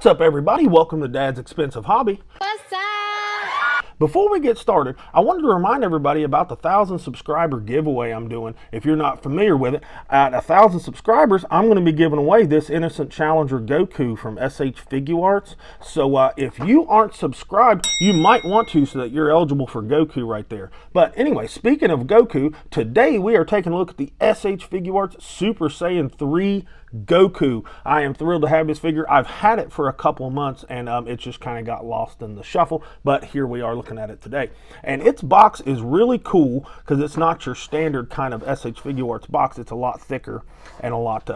What's up, everybody? Welcome to Dad's Expensive Hobby. What's up? Before we get started, I wanted to remind everybody about the 1,000 subscriber giveaway I'm doing. If you're not familiar with it, at 1,000 subscribers, I'm going to be giving away this Innocent Challenger Goku from SH Figuarts. So if you aren't subscribed, you might want to so that you're eligible for Goku right there. But anyway, speaking of Goku, today we are taking a look at the SH Figuarts Super Saiyan 3 Goku. I am thrilled to have this figure. I've had it for a couple of months and it just kind of got lost in the shuffle, but here we are looking at it today. And its box is really cool because it's not your standard kind of SH Figuarts box. It's a lot thicker and a lot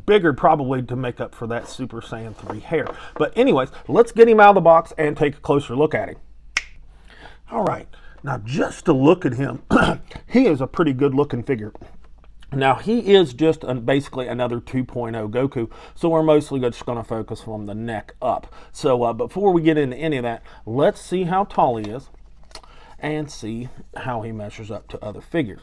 bigger, probably to make up for that Super Saiyan 3 hair. But anyways, let's get him out of the box and take a closer look at him. All right, now just to look at him, he is a pretty good looking figure. Now, he is just basically another 2.0 Goku, so we're mostly just going to focus from the neck up. So before we get into any of that, let's see how tall he is and see how he measures up to other figures.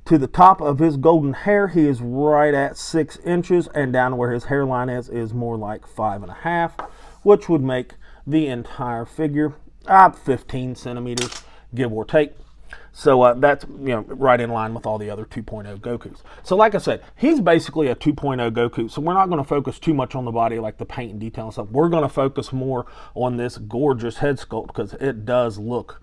To the top of his golden hair, he is right at 6 inches, and down where his hairline is more like 5.5, which would make the entire figure 15 centimeters, give or take. So that's right in line with all the other 2.0 Gokus. So like I said, he's basically a 2.0 Goku. So we're not going to focus too much on the body, like the paint and detail and stuff. We're going to focus more on this gorgeous head sculpt because it does look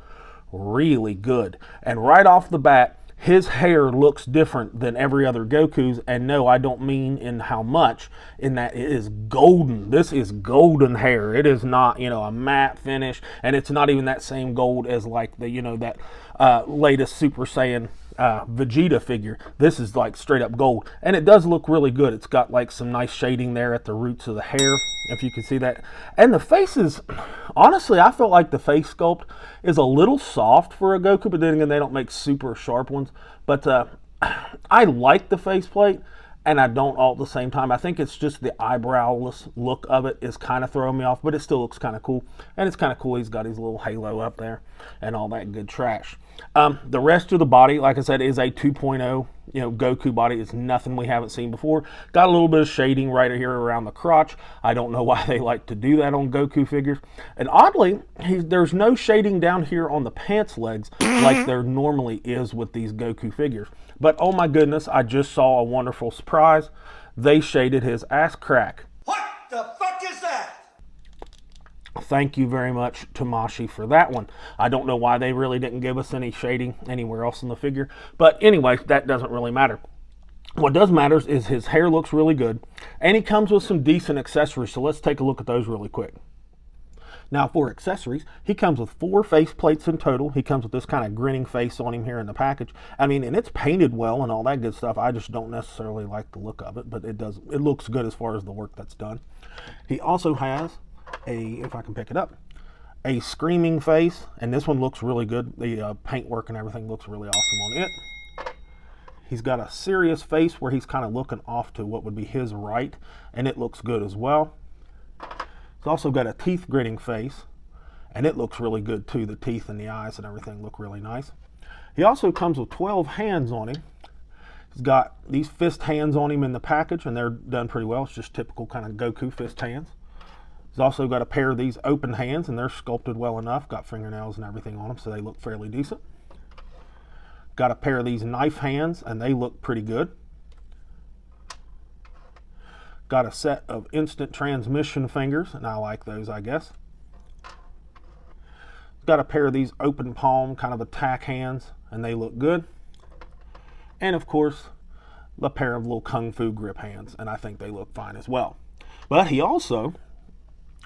really good. And right off the bat, his hair looks different than every other Goku's, and no, I don't mean in how much, in that it is golden. This is golden hair. It is not, a matte finish, and it's not even that same gold as like the, that latest Super Saiyan Vegeta figure. This is like straight up gold, and it does look really good. It's got like some nice shading there at the roots of the hair, if you can see that. And the face is, honestly, I felt like the face sculpt is a little soft for a Goku, but then again, they don't make super sharp ones. But I like the faceplate, and I don't all at the same time. I think it's just the eyebrowless look of it is kind of throwing me off, but it still looks kind of cool. And it's kind of cool. He's got his little halo up there and all that good trash. The rest of the body, like I said, is a 2.0 Goku body. It's nothing we haven't seen before. Got a little bit of shading right here around the crotch. I don't know why they like to do that on Goku figures. And oddly, there's no shading down here on the pants legs like there normally is with these Goku figures. But oh my goodness, I just saw a wonderful surprise. They shaded his ass crack. What the fuck is that? Thank you very much, Tamashi, for that one. I don't know why they really didn't give us any shading anywhere else in the figure. But anyway, that doesn't really matter. What does matter is his hair looks really good. And he comes with some decent accessories. So let's take a look at those really quick. Now for accessories, he comes with 4 face plates in total. He comes with this kind of grinning face on him here in the package. I mean, and it's painted well and all that good stuff. I just don't necessarily like the look of it, but it looks good as far as the work that's done. He also has if I can pick it up, a screaming face, and this one looks really good. The paint work and everything looks really awesome on it. He's got a serious face where he's kind of looking off to what would be his right, and it looks good as well. He's also got a teeth gritting face, and it looks really good too. The teeth and the eyes and everything look really nice. He also comes with 12 hands on him. He's got these fist hands on him in the package, and they're done pretty well. It's just typical kind of Goku fist hands. He's also got a pair of these open hands, and they're sculpted well enough. Got fingernails and everything on them, so they look fairly decent. Got a pair of these knife hands, and they look pretty good. Got a set of instant transmission fingers, and I like those, I guess. Got a pair of these open palm kind of attack hands, and they look good. And of course, a pair of little kung fu grip hands, and I think they look fine as well. But he also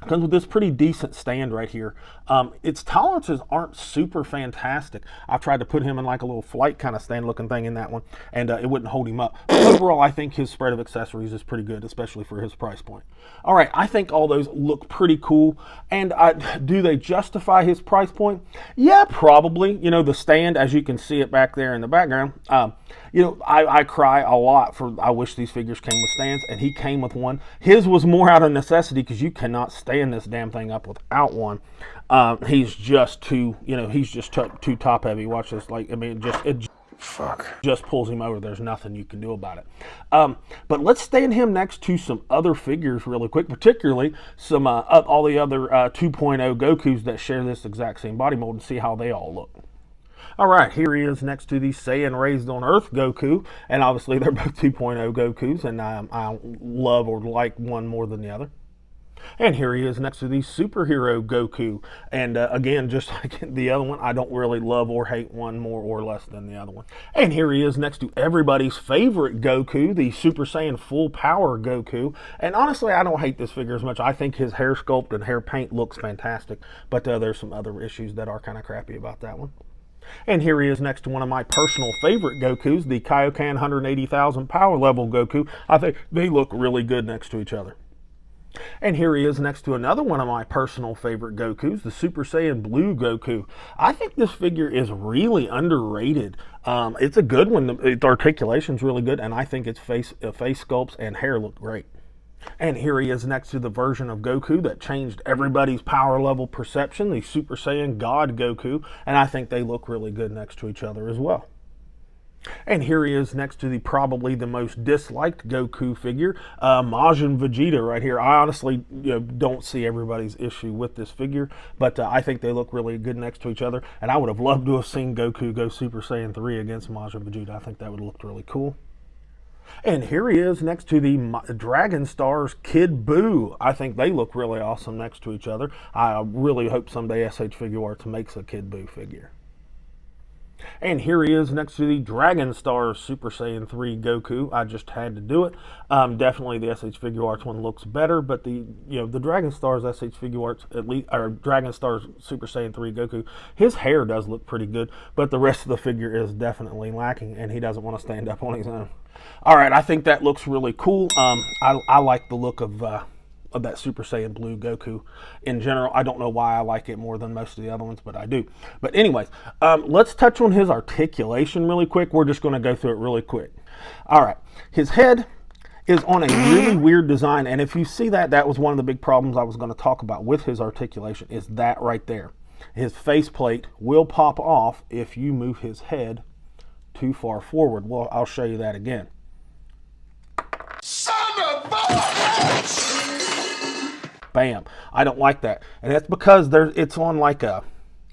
comes with this pretty decent stand right here. Its tolerances aren't super fantastic. I've tried to put him in like a little flight kind of stand looking thing in that one, and it wouldn't hold him up. But overall, I think his spread of accessories is pretty good, especially for his price point. All right, I think all those look pretty cool. And do they justify his price point? Yeah, probably. The stand, as you can see it back there in the background, I cry a lot I wish these figures came with stands, and he came with one. His was more out of necessity because you cannot stand this damn thing up without one. He's just too top heavy. Watch this. Fuck. Just pulls him over. There's nothing you can do about it. But let's stand him next to some other figures really quick, particularly some all the other 2.0 Gokus that share this exact same body mold, and see how they all look. All right, here he is next to the Saiyan Raised on Earth Goku, and obviously they're both 2.0 Gokus, and I love or like one more than the other. And here he is next to the Superhero Goku, and again, just like the other one, I don't really love or hate one more or less than the other one. And here he is next to everybody's favorite Goku, the Super Saiyan Full Power Goku, and honestly, I don't hate this figure as much. I think his hair sculpt and hair paint looks fantastic, but there's some other issues that are kind of crappy about that one. And here he is next to one of my personal favorite Gokus, the Kaioken 180,000 power level Goku. I think they look really good next to each other. And here he is next to another one of my personal favorite Gokus, the Super Saiyan Blue Goku. I think this figure is really underrated. It's a good one. The articulation's really good, and I think its face sculpts and hair look great. And here he is next to the version of Goku that changed everybody's power level perception, the Super Saiyan God Goku, and I think they look really good next to each other as well. And here he is next to probably the most disliked Goku figure, Majin Vegeta right here. I honestly don't see everybody's issue with this figure, but I think they look really good next to each other, and I would have loved to have seen Goku go Super Saiyan 3 against Majin Vegeta. I think that would have looked really cool. And here he is next to the Dragon Stars Kid Buu. I think they look really awesome next to each other. I really hope someday SH Figuarts makes a Kid Buu figure. And here he is next to the Dragon Stars Super Saiyan 3 Goku. I just had to do it. Definitely the SH Figuarts one looks better, but the Dragon Stars SH Figuarts, at least, or Dragon Stars Super Saiyan 3 Goku, his hair does look pretty good, but the rest of the figure is definitely lacking, and he doesn't want to stand up on his own. All right, I think that looks really cool. I like the look of that Super Saiyan Blue Goku in general. I don't know why I like it more than most of the other ones, but I do. But anyways, let's touch on his articulation really quick. We're just going to go through it really quick. All right, his head is on a really weird design, and if you see that, that was one of the big problems I was going to talk about with his articulation, is that right there. His faceplate will pop off if you move his head too far forward. Well, I'll show you that again. Son of a bitch! Bam. I don't like that. And that's because it's on like a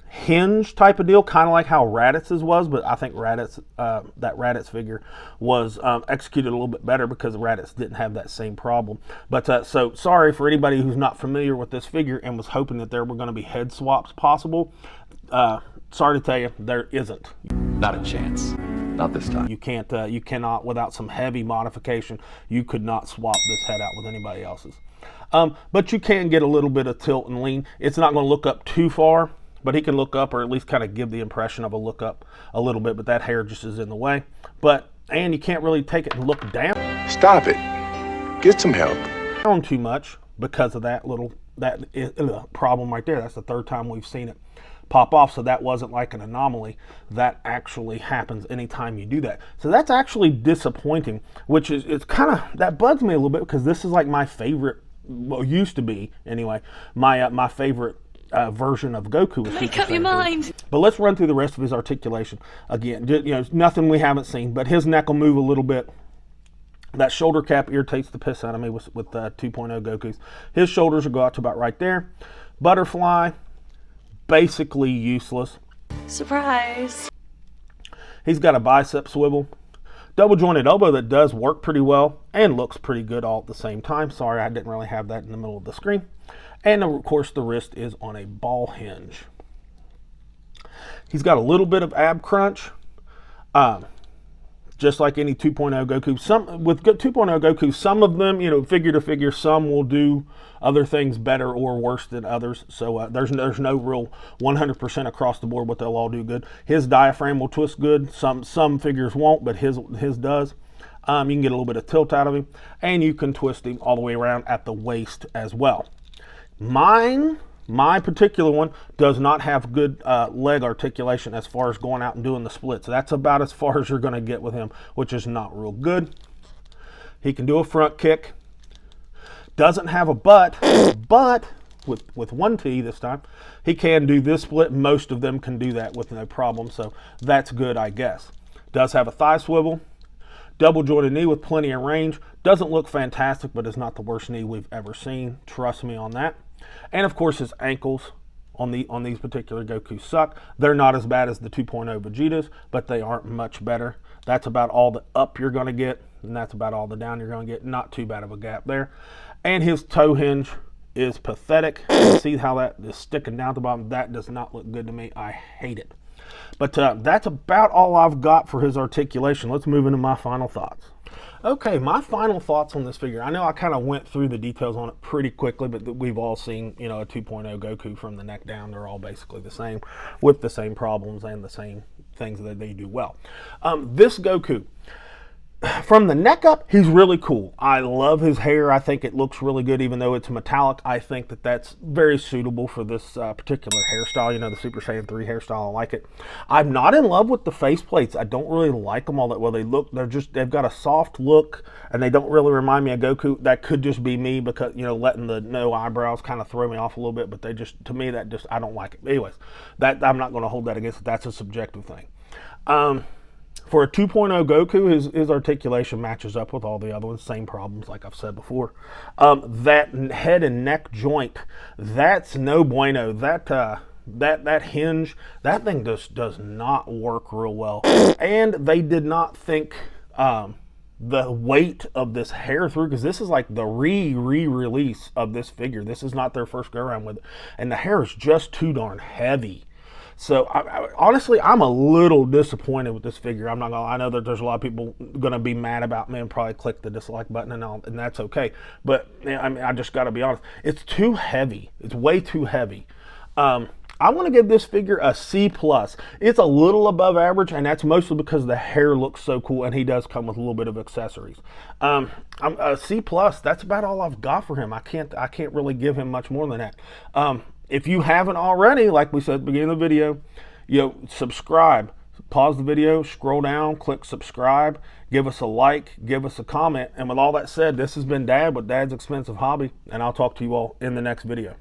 hinge type of deal, kind of like how Raditz's was, but I think that Raditz figure was executed a little bit better because Raditz didn't have that same problem. But so sorry for anybody who's not familiar with this figure and was hoping that there were going to be head swaps possible. Sorry to tell you, there isn't. Not a chance. Not this time. You cannot, without some heavy modification, you could not swap this head out with anybody else's. But you can get a little bit of tilt and lean. It's not going to look up too far, but he can look up, or at least kind of give the impression of a look up a little bit, but that hair just is in the way. And you can't really take it and look down. Stop it. Get some help. Down too much because of that problem right there. That's the third time we've seen it pop off, so that wasn't like an anomaly. That actually happens anytime you do that. So that's actually disappointing, which is, it's kind of, that bugs me a little bit, because this is like my favorite, well, used to be anyway, my favorite version of Goku. Make up your mind. But let's run through the rest of his articulation again. Nothing we haven't seen, but his neck will move a little bit. That shoulder cap irritates the piss out of me with 2.0 Gokus. His shoulders will go out to about right there. Butterfly, basically useless. Surprise. He's got a bicep swivel. Double jointed elbow that does work pretty well and looks pretty good all at the same time. Sorry, I didn't really have that in the middle of the screen. And of course the wrist is on a ball hinge. He's got a little bit of ab crunch. Just like any 2.0 Goku. With 2.0 Goku, some of them, figure to figure, some will do other things better or worse than others. So there's no real 100% across the board what they'll all do good. His diaphragm will twist good. Some figures won't, but his does. You can get a little bit of tilt out of him, and you can twist him all the way around at the waist as well. My particular one does not have good leg articulation as far as going out and doing the splits. That's about as far as you're going to get with him, which is not real good. He can do a front kick. Doesn't have a butt, but with one T this time, he can do this split. Most of them can do that with no problem, so that's good, I guess. Does have a thigh swivel. Double jointed knee with plenty of range. Doesn't look fantastic, but is not the worst knee we've ever seen. Trust me on that. And of course his ankles on these particular Goku suck. They're not as bad as the 2.0 Vegetas, but they aren't much better. That's about all the up you're going to get, and that's about all the down you're going to get. Not too bad of a gap there. And his toe hinge is pathetic. See how that is sticking down at the bottom? That does not look good to me. I hate it. But that's about all I've got for his articulation. Let's move into my final thoughts. Okay, my final thoughts on this figure. I know I kind of went through the details on it pretty quickly, but we've all seen, you know, a 2.0 Goku from the neck down. They're all basically the same, with the same problems and the same things that they do well. This Goku, from the neck up, he's really cool. I love his hair. I think it looks really good, even though it's metallic. I think that that's very suitable for this particular hairstyle. You know, the Super Saiyan 3 hairstyle. I like it. I'm not in love with the faceplates. I don't really like them all that well. They've got a soft look, and they don't really remind me of Goku. That could just be me because, you know, letting the no eyebrows kind of throw me off a little bit. But to me, I don't like it. Anyways, I'm not going to hold that against it. That's a subjective thing. For a 2.0 Goku, his articulation matches up with all the other ones. Same problems, like I've said before. That head and neck joint, that's no bueno. That hinge, that thing just does not work real well. And they did not think the weight of this hair through, because this is like the re-release of this figure. This is not their first go around with it. And the hair is just too darn heavy. So honestly, I'm a little disappointed with this figure. I'm not gonna. I know that there's a lot of people gonna be mad about me and probably click the dislike button and that's okay. But I mean, I just got to be honest. It's too heavy. It's way too heavy. I'm gonna give this figure a C+. It's a little above average, and that's mostly because the hair looks so cool, and he does come with a little bit of accessories. I'm a C+. That's about all I've got for him. I can't really give him much more than that. If you haven't already, like we said at the beginning of the video, subscribe. Pause the video, scroll down, click subscribe, give us a like, give us a comment. And with all that said, this has been Dad with Dad's Expensive Hobby, and I'll talk to you all in the next video.